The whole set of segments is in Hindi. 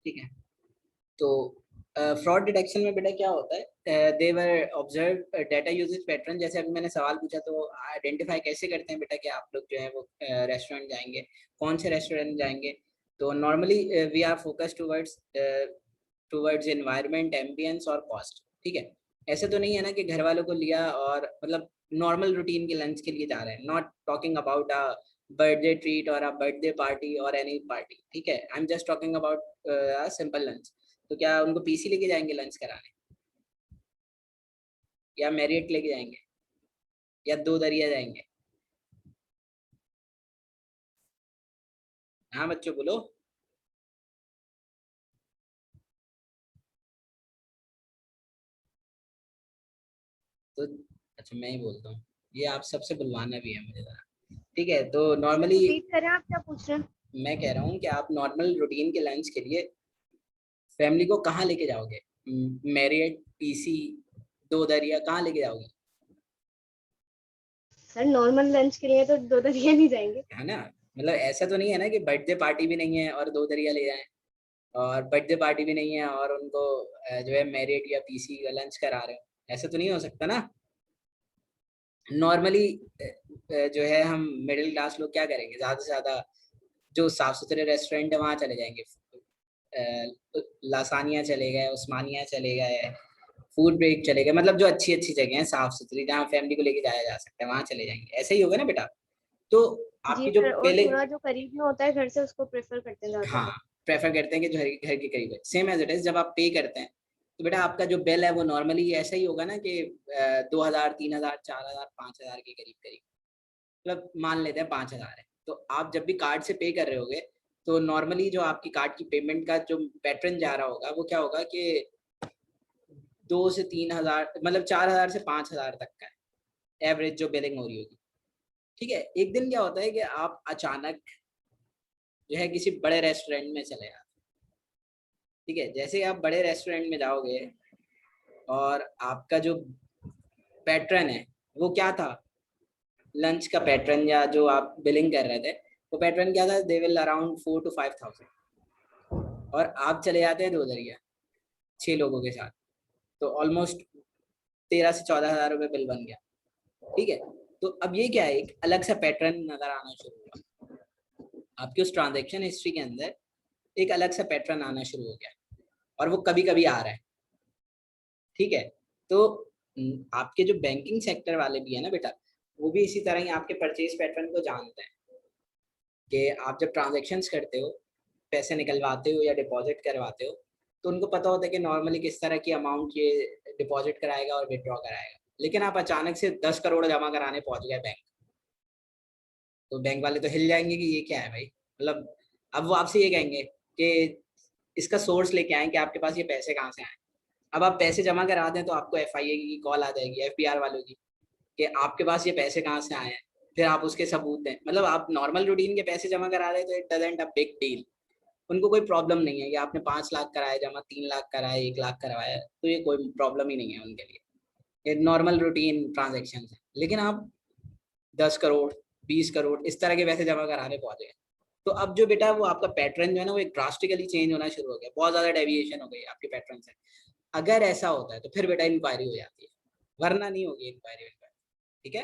ठीक है। तो फ्रॉड डिटेक्शन में बेटा क्या होता है, they were observe data usages pattern. जैसे अभी मैंने सवाल पूछा तो आइडेंटिफाई कैसे करते हैं बेटा कि आप लोग जो है वो रेस्टोरेंट जाएंगे, कौन से रेस्टोरेंट जाएंगे। तो normally we are focus towards towards environment, ambience और कॉस्ट। ठीक है, ऐसे तो नहीं है ना कि घर वालों को लिया और मतलब नॉर्मल रूटीन के लंच के लिए जा रहे हैं, not talking about a birthday treat और अ बर्थडे पार्टी और एनी पार्टी। ठीक है, I am just talking about simple lunch. तो क्या उनको पीसी लेके जाएंगे लंच कराने, या मैरियट लेके जाएंगे, या दो दरिया जाएंगे? हाँ बच्चों बोलो। तो अच्छा मैं ही बोलता हूँ, ये आप सबसे बुलवाना भी है मुझे जरा। ठीक है, तो एक बार नॉर्मली रिपीट करें, आप क्या पूछ रहे हैं? मैं कह रहा हूँ कि आप नॉर्मल रूटीन के लंच के लिए फैमिली को कहाँ लेके जाओगे? मैरियट, पीसी, दो दरिया, कहाँ लेके जाओगे? सर नॉर्मल लंच के लिए तो दो दरिया नहीं जाएंगे। है ना, मतलब ऐसा तो नहीं है ना कि बर्थडे पार्टी भी नहीं है और दो दरिया ले जाएं, और बर्थडे पार्टी भी नहीं है और उनको जो है मैरिट या पीसी का लंच करा रहे हो। ऐसा तो नहीं हो सकता ना। नॉर्मली जो है हम मिडिल क्लास लोग क्या करेंगे, ज्यादा से ज्यादा जो साफ सुथरे रेस्टोरेंट है वहां चले जाएंगे। लासानिया चले गए, उस्मानिया चले गए, फूड ब्रेक चले गए, मतलब जो अच्छी अच्छी जगह हैं साफ सुथरी जहाँ फैमिली को लेके जाया जा सकता है वहां चले जाएंगे। ऐसे ही होगा ना बेटा। तो जी आपकी जो सर, और पहले, थोड़ा जो करीब में होता है घर से उसको प्रेफर करते हैं हाँ, ज्यादातर। प्रेफर करते हैं कि जो घर के करीब है। सेम एज इट इज जब आप पे करते हैं तो बेटा आपका जो बिल है वो नॉर्मली ऐसा ही होगा ना कि 2,000, 3,000, 4,000, 5,000 के करीब करीब, मतलब मान लेते हैं 5,000 है। तो आप जब भी कार्ड से पे कर रहे होगे तो नॉर्मली जो आपकी कार्ड की पेमेंट का जो पैटर्न जा रहा होगा वो क्या होगा कि 2 से 3 हजार, मतलब 4,000 से 5,000 तक का है एवरेज जो बिलिंग हो रही होगी। ठीक है, एक दिन क्या होता है कि आप अचानक जो है किसी बड़े रेस्टोरेंट में चले जाते। ठीक है, जैसे ही आप बड़े रेस्टोरेंट में जाओगे और आपका जो पैटर्न है वो क्या था, लंच का पैटर्न या जो आप बिलिंग कर रहे थे वो पैटर्न क्या था, they will around 4 to 5 thousand। और आप चले जाते हैं दो दरिया 6 लोगों के साथ, तो ऑलमोस्ट 13 से 14 हजार रुपये बिल बन गया। ठीक है, तो अब ये क्या है, एक अलग सा पैटर्न नजर आना शुरू हुआ आपकी उस ट्रांजेक्शन हिस्ट्री के अंदर, एक अलग सा पैटर्न आना शुरू हो गया और वो कभी कभी आ रहा है। ठीक है, तो आपके जो बैंकिंग सेक्टर वाले भी है ना बेटा, वो भी इसी तरह ही आपके परचेज पैटर्न को जानते हैं कि आप जब ट्रांजेक्शन्स करते हो, पैसे निकलवाते हो या डिपॉजिट करवाते हो, तो उनको पता होता है कि नॉर्मली किस तरह की अमाउंट ये डिपॉजिट कराएगा और विड्रॉ कराएगा। लेकिन आप अचानक से 10 करोड़ जमा कराने पहुंच गए बैंक, तो बैंक वाले तो हिल जाएंगे कि ये क्या है भाई, मतलब अब वो आपसे ये कहेंगे कि इसका सोर्स लेके आए कि आपके पास ये पैसे कहाँ से आए। अब आप पैसे जमा करा दें तो आपको एफआईए की कॉल आ जाएगी, एफबीआर वालों की, कि आपके पास ये पैसे कहाँ से आए हैं। फिर आप उसके सबूत दें, मतलब आप नॉर्मल रूटीन के पैसे जमा करा रहे हैं तो it doesn't a big deal. उनको कोई प्रॉब्लम नहीं है कि आपने 5 लाख कराए जमा, 3 लाख कराए, 1 लाख करवाया, तो ये कोई प्रॉब्लम ही नहीं है उनके लिए। ये नॉर्मल रूटीन ट्रांजेक्शन है। लेकिन आप 10 करोड़, 20 करोड़ इस तरह के पैसे जमा कराने पहुंचे, तो अब जो बेटा वो आपका पैटर्न जो है ना वो एक ड्रास्टिकली चेंज होना शुरू हो गया, बहुत ज्यादा डेविएशन हो गई आपके पैटर्न से। अगर ऐसा होता है तो फिर बेटा इंक्वायरी हो जाती है, वरना नहीं होगी इंक्वायरी। ठीक है,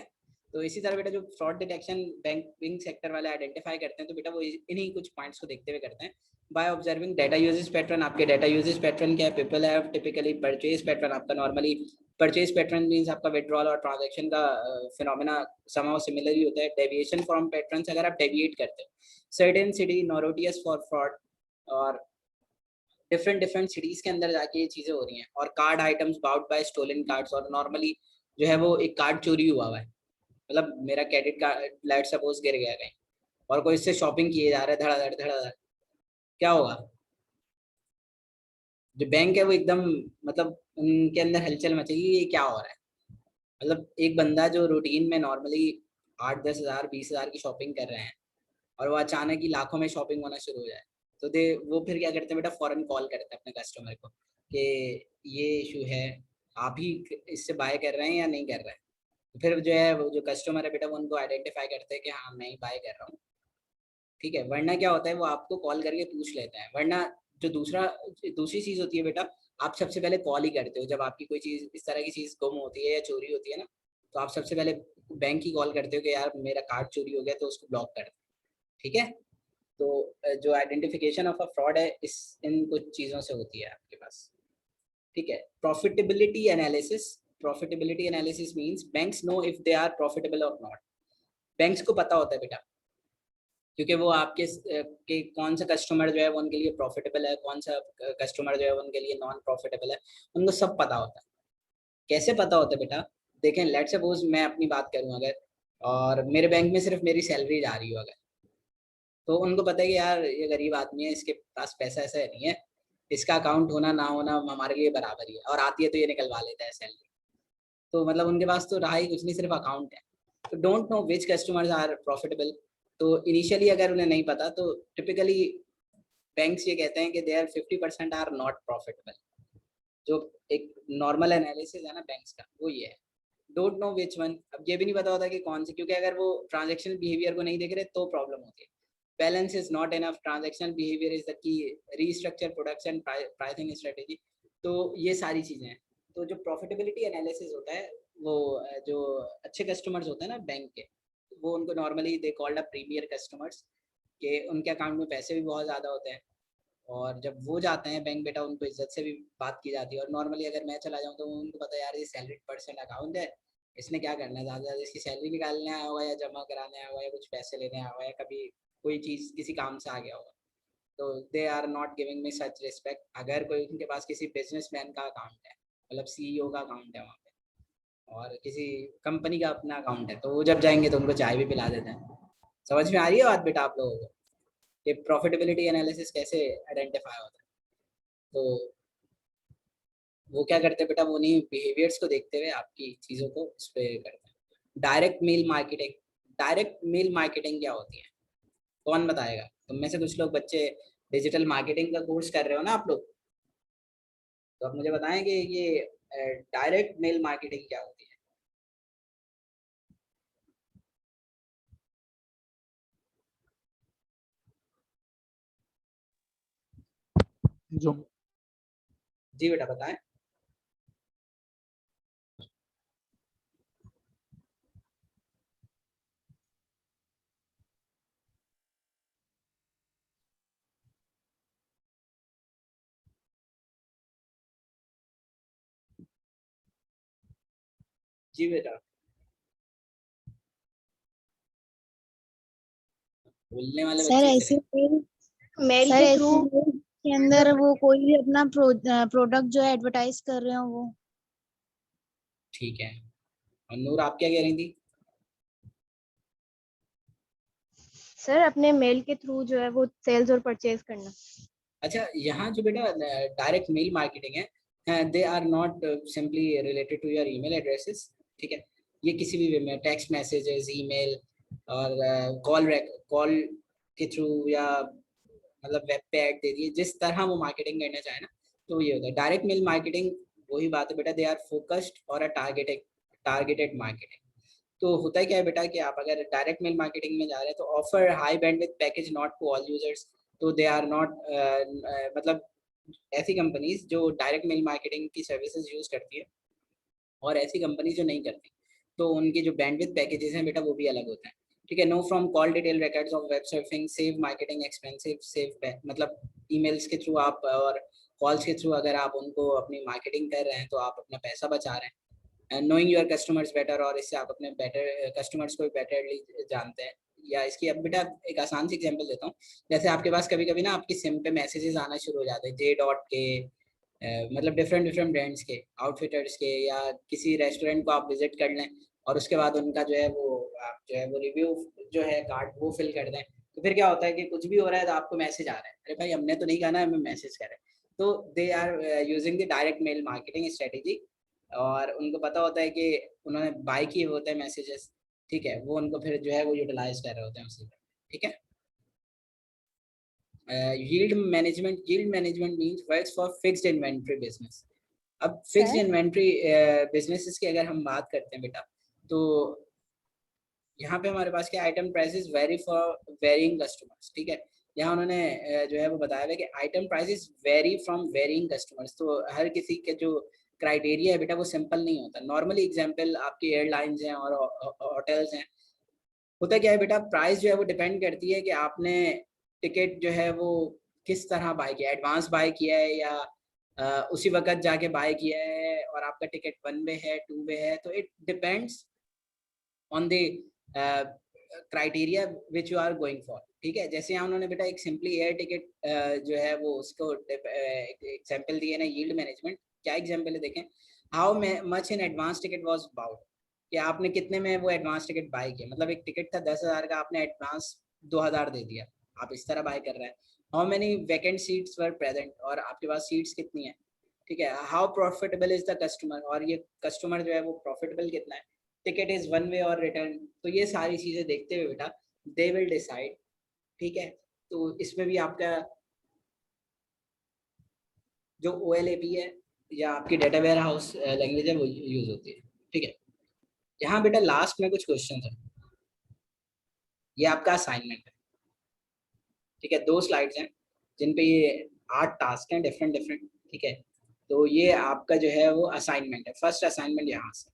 तो इसी तरह बेटा जो फ्रॉड डिटेक्शन बैंकिंग सेक्टर वाले आइडेंटिफाई करते हैं तो बेटा वो इन्हीं कुछ पॉइंट्स को देखते हुए करते हैं। By observing data uses pattern, आपके डाटा यूजेस पैटर्न क्या है, people have typically purchase pattern, आपका नॉर्मली परचेज पैटर्न मींस आपका विड्रॉल और ट्रांजैक्शन का फिनोमेना समाउ सिमिलर ही होता है। डेविएशन फ्रॉम पैटर्न्स, अगर आप डेविएट करते हो, certain city notorious for fraud, और डिफरेंट डिफरेंट सिटीज के अंदर जाके ये चीजें हो रही हैं। और card items bought by stolen cards, और नॉर्मली जो है वो एक कार्ड चोरी हुआ है, मतलब मेरा क्रेडिट कार्ड लाइट सपोज गिर गया कहीं और कोई इससे शॉपिंग किए जा रहा है धड़ाधड़ धड़ाधड़, क्या होगा, जो बैंक है वो एकदम, मतलब उनके अंदर हलचल मचेगी, ये क्या हो रहा है। मतलब एक बंदा जो रूटीन में नॉर्मली 8-10 हजार 20 हजार की शॉपिंग कर रहे हैं और वो अचानक ही लाखों में शॉपिंग होना शुरू हो जाए, तो दे वो फिर क्या करते हैं बेटा, फॉरन कॉल करते हैं अपने कस्टमर को कि ये इशू है, आप ही इससे बाय कर रहे हैं या नहीं कर रहे हैं। तो फिर जो है वो जो कस्टमर है बेटा वो उनको आइडेंटिफाई करते हैं कि हाँ मैं ही बाय कर रहा हूँ। ठीक है, वरना क्या होता है वो आपको कॉल करके पूछ लेता है, वरना जो दूसरी चीज होती है बेटा, आप सबसे पहले कॉल ही करते हो जब आपकी कोई चीज इस तरह की चीज गुम होती है या चोरी होती है ना, तो आप सबसे पहले बैंक की कॉल करते हो कि यार मेरा कार्ड चोरी हो गया तो उसको ब्लॉक कर दो। ठीक है, तो जो आइडेंटिफिकेशन ऑफ अ फ्रॉड है इस इन कुछ चीजों से होती है आपके पास। ठीक है, profitability analysis means banks know if they are profitable और नॉट। बैंक्स को पता होता है बेटा, क्योंकि वो आपके के कौन सा कस्टमर जो है वो उनके लिए प्रॉफिटेबल है, कौन सा कस्टमर जो है वो उनके लिए नॉन प्रॉफिटेबल है, उनको सब पता होता है। कैसे पता होता है बेटा? देखें, लेट सपोज मैं अपनी बात करूं अगर, और मेरे बैंक में सिर्फ मेरी सैलरी जा रही हो अगर, तो उनको पता है कि यार ये गरीब आदमी है, इसके पास पैसा ऐसा नहीं है, इसका अकाउंट होना ना होना हमारे लिए बराबर ही है, और आती है तो ये निकलवा लेता है सैलरी। तो मतलब उनके पास तो रहा ही कुछ नहीं, सिर्फ अकाउंट है। तो don't know which customers are profitable. तो इनिशियली अगर उन्हें नहीं पता तो टिपिकली बैंक्स ये कहते हैं कि they are 50% are not profitable. जो एक नॉर्मल एनालिसिस है ना बैंक्स का, वो ये है। डोंट नो विच वन, अब ये भी नहीं पता होता कि कौन से, क्योंकि अगर वो ट्रांजेक्शनल बिहेवियर को नहीं देख रहे तो प्रॉब्लम होती है। Balance is not enough, transactional behaviour is the key, restructure production pricing strategy. तो ये सारी चीजें हैं। तो जो प्रॉफिटेबिलिटी एनालिसिस होता है वो जो अच्छे कस्टमर्स होते हैं ना बैंक के, वो उनको normally they called a premier customers, के उनके अकाउंट में पैसे भी बहुत ज़्यादा होते हैं, और जब वो जाते हैं बैंक बेटा उनको इज्जत से भी बात की जाती है। और नॉर्मली अगर मैं चला जाऊँ तो उनको पता है यार ये सैलरी परसेंट अकाउंट है, इसने क्या करना है, ज़्यादा ज़्यादा इसकी सैलरी निकालने आया होगा या जमा कराने आया होगा या कुछ पैसे लेने आया होगा या कभी कोई चीज़ किसी काम से आ गया होगा। तो they are not giving me such respect. अगर कोई उनके पास किसी बिजनेसमैन का अकाउंट है, मतलब सीईओ का अकाउंट है वहाँ पे, और किसी कंपनी का अपना अकाउंट है, तो वो जब जाएंगे तो उनको चाय भी पिला देते हैं। समझ में आ रही है बात बेटा आप लोगों को, कि प्रॉफिटेबिलिटी एनालिसिस कैसे आइडेंटिफाई होता है? तो वो क्या करते हैं बेटा, वो नहीं बिहेवियर्स को देखते हुए आपकी चीज़ों को उस पर करते हैं। Direct mail marketing, direct mail marketing क्या होती है, कौन बताएगा? तुम में से कुछ लोग बच्चे डिजिटल मार्केटिंग का कोर्स कर रहे हो ना आप लोग, तो आप मुझे बताएं कि ये डायरेक्ट मेल मार्केटिंग क्या होती है? जो जी बेटा बताएं। जी बेटा, बोलने वाले सर बच्चे ऐसे सिर्फ। मेल सर के ऐसे थ्रू मेल के अंदर वो कोई भी अपना प्रोडक्ट जो है एडवर्टाइज कर रहे हो वो। ठीक है, और नूर आप क्या कह रही थी? सर अपने मेल के थ्रू जो है वो सेल्स और परचेज करना। अच्छा, यहाँ जो बेटा डायरेक्ट मेल मार्केटिंग है, they are not simply related to your email addresses. ठीक है, ये किसी भी वे में टेक्स्ट मैसेजेस, ईमेल और कॉल के थ्रू, या मतलब वेब पे ऐड दे दिए, जिस तरह वो मार्केटिंग करना चाहे ना, तो ये होता है डायरेक्ट मेल मार्केटिंग। वही बात है बेटा, दे आर फोकस्ड और अ टारगेटेड मार्केटिंग। तो होता है क्या है बेटा कि आप अगर डायरेक्ट मेल मार्केटिंग में जा रहे हैं तो offer high bandwidth package not to all users. तो दे आर नॉट, मतलब ऐसी कंपनीज जो डायरेक्ट मेल मार्केटिंग की सर्विसेज यूज करती है और ऐसी कंपनी जो नहीं करती, तो उनके जो बैंडविड्थ पैकेजेस हैं बेटा वो भी अलग होते हैं। ठीक है, know from call detail records of web surfing, save marketing expensive, save मतलब ईमेल्स के थ्रू आप और कॉल्स के थ्रू अगर आप उनको अपनी मार्केटिंग कर रहे हैं तो आप अपना पैसा बचा रहे हैं। नोइंग योर कस्टमर्स बेटर, और इससे आप अपने बेटर कस्टमर्स को बेटरली जानते हैं। या इसकी अब बेटा एक आसान सी एग्जांपल देता हूँ। जैसे आपके पास कभी कभी ना आपकी सिम पे मैसेजेस आना शुरू हो जाते हैं जे डॉट के, मतलब डिफरेंट डिफरेंट ब्रांड्स के, आउटफिटर्स के, या किसी रेस्टोरेंट को आप विजिट कर लें और उसके बाद उनका जो है वो आप जो है वो रिव्यू जो है कार्ड वो फिल कर दें। तो फिर क्या होता है कि कुछ भी हो रहा है तो आपको मैसेज आ रहा है, अरे भाई हमने तो नहीं कहा ना, हमें मैसेज कर रहे हैं। तो they are using the direct mail marketing strategy, और उनको पता होता है कि उन्होंने बाय किए होते हैं मैसेजेस। ठीक है, वो उनको फिर जो है वो यूटिलाइज कर रहे होते हैं उसी पर। ठीक है, yield management means works for fixed inventory business. अब फिक्स्ड सर इन्वेंटरी बिजनेसेस की अगर हम बात करते हैं बेटा, तो यहाँ पे हमारे पास क्या, item prices vary for varying customers. ठीक है, यहाँ उन्होंने जो है वो बताया हुआ है कि item prices vary from varying customers. तो हर किसी के जो क्राइटेरिया है बेटा वो सिंपल नहीं होता। नॉर्मली एग्जांपल आपकी एयरलाइंस हैं और होटल्स हैं। होता क्या है बेटा, प्राइस जो है वो डिपेंड करती है कि आपने टिकट जो है वो किस तरह बाय किया है, एडवांस बाय किया है या उसी वक्त जाके बाय किया है, और आपका टिकट 1 वे है 2 वे है। तो it depends on the criteria which you are going for. ठीक है, जैसे यहाँ उन्होंने बेटा एक सिंपली एयर टिकट जो है वो उसको एग्जांपल दिए ना, यील्ड मैनेजमेंट। क्या एग्जांपल है देखें, how much in advance ticket was bought, कि आपने कितने में वो एडवांस टिकट बाय किया। मतलब एक टिकट था 10,000 का, आपने एडवांस 2,000 दे दिया, आप इस तरह बाय कर रहे हैं। How many vacant seats were present, और आपके पास सीट्स कितनी है। ठीक है, how profitable is the customer, और ये कस्टमर जो है वो प्रॉफिटेबल कितना है। टिकट इज 1 वे और रिटर्न। तो ये सारी चीजें देखते हुए बेटा दे विल डिसाइड। ठीक है, तो इसमें भी आपका जो OLAP है या आपकी डेटा वेयर हाउस लैंग्वेज है वो यूज होती है। ठीक है, यहाँ बेटा लास्ट में कुछ क्वेश्चन है, ये आपका असाइनमेंट है। ठीक है, 2 स्लाइड्स हैं जिन पे ये 8 टास्क हैं डिफरेंट डिफरेंट। ठीक है, तो ये आपका जो है वो असाइनमेंट है, फर्स्ट असाइनमेंट यहाँ से।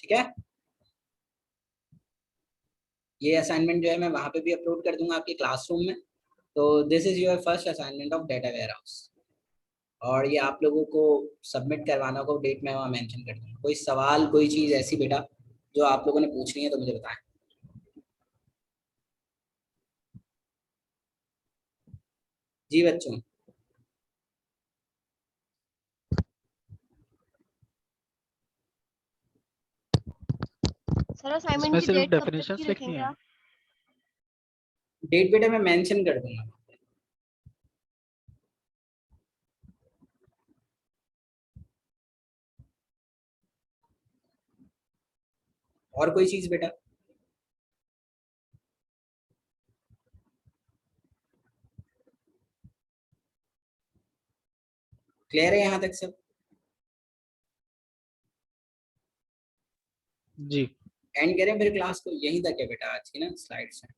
ठीक है, ये असाइनमेंट जो है मैं वहाँ पे भी अपलोड कर दूंगा आपके क्लासरूम में। तो this is your first assignment of data warehouse, और ये आप लोगों को सबमिट करवाना को डेट मैं वहाँ मेंशन कर दूंगा। कोई सवाल कोई चीज़ ऐसी बेटा जो आप लोगों ने पूछनी है तो मुझे बताएं। जी बच्चों, सर असाइनमेंट इसमें की सिर्फ डेट कब तक डेफिनेशंस की लिखनी रखेंगे है। आप? डेट बेटा मैं मेंशन कर दूंगा। और कोई चीज़ बेटा? क्लियर है यहाँ तक सब? जी एंड करें फिर क्लास को, यहीं तक है बेटा आज की ना स्लाइड्स हैं।